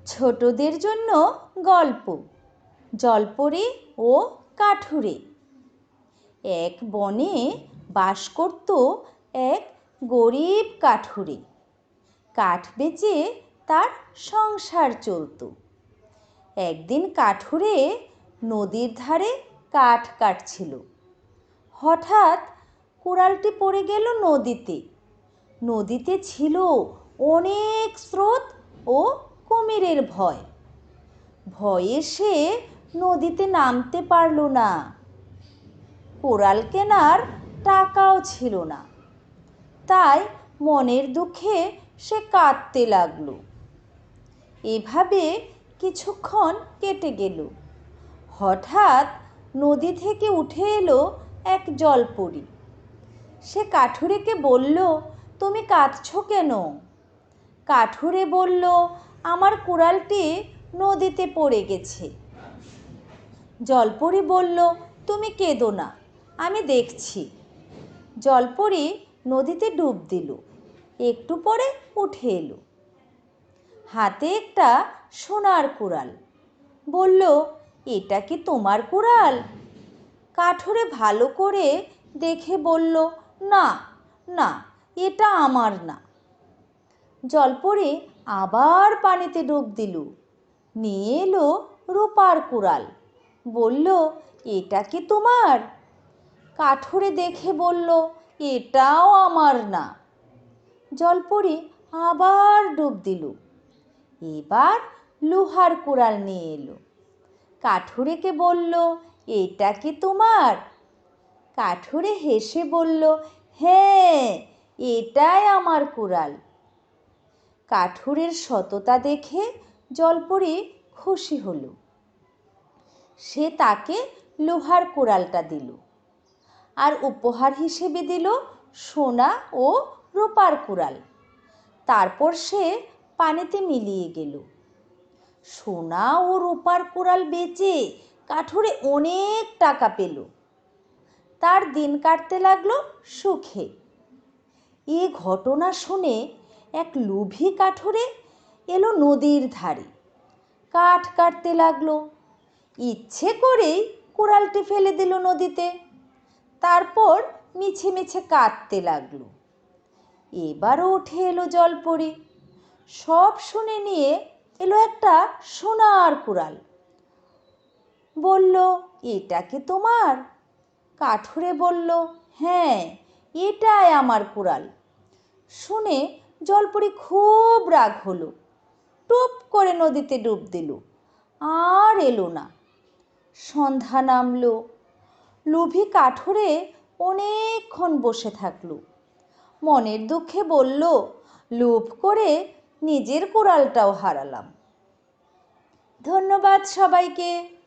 ছোটদের জন্য গল্প জলপরি ও কাঠুরে। এক বনে বাস করত এক গরিব কাঠুরে। কাঠ বেচে তার সংসার চলত। একদিন কাঠুরে নদীর ধারে কাঠ কাটছিল। হঠাৎ কুড়ালটি পড়ে গেল নদীতে। নদীতে ছিল অনেক স্রোত ও কুমিরের ভয়। ভয়ে সে নদীতে নামতে পারল না। কুড়াল কেনার টাকাও ছিল না। তাই মনের দুঃখে সে কাঁদতে লাগলো। এভাবে কিছুক্ষণ কেটে গেল। হঠাৎ নদী থেকে উঠে এলো এক জলপরি। সে কাঠুরেকে বলল, তুমি কাঁদছো কেন? কাঠুরে বলল, আমার কুড়ালটি নদীতে পড়ে গেছে। জলপরি বলল, তুমি কেঁদো না, আমি দেখছি। জলপরি নদীতে ডুব দিল। একটু পরে উঠে এলো। হাতে একটা সোনার কুড়াল। বলল, এটা কি তোমার কুড়াল? কাঠুরে ভালো করে দেখে বলল, না না, এটা আমার না। জলপরি আবার পানিতে ডুব দিল। নিয়ে এলো রূপার কুড়াল। বলল, এটা কি তোমার? কাঠুরে দেখে বলল, এটাও আমার না। জলপরি আবার ডুব দিল। এবার লোহার কুড়াল নিয়ে এলো। কাঠুরেকে বলল, এটা কি তোমার? কাঠুরে হেসে বলল, হ্যাঁ, এটাই আমার কুড়াল। কাঠুরের সততা দেখে জলপরি খুশি হলো। সে তাকে লোহার কুড়ালটা দিল আর উপহার হিসেবে দিল সোনা ও রূপার কুড়াল। তারপর সে পানিতে মিলিয়ে গেল। সোনা ও রূপার কুড়াল বেচে কাঠুরে অনেক টাকা পেল। তার দিন কাটতে লাগলো সুখে। এ ঘটনা শুনে এক লোভী কাঠুরে এলো নদীর ধারে। কাঠ কাটতে লাগলো। ইচ্ছে করেই কুড়ালটি ফেলে দিল নদীতে। তারপর মিছে মিছে কাঁদতে লাগলো। এবারও উঠে এলো জলপরি। সব শুনে নিয়ে এলো একটা সোনার কুড়াল। বলল, এটা কি তোমার? কাঠুরে বলল, হ্যাঁ, এটাই আমার কুড়াল। শুনে জলপরি খুব রাগ হলো। টুপ করে নদীতে ডুব দিল। আর এলো না। সন্ধ্যা নামলো। লোভী কাঠুরে অনেকক্ষণ বসে থাকলো। মনের দুঃখে বলল, লোভ করে নিজের কুড়ালটাও হারালাম। ধন্যবাদ সবাইকে।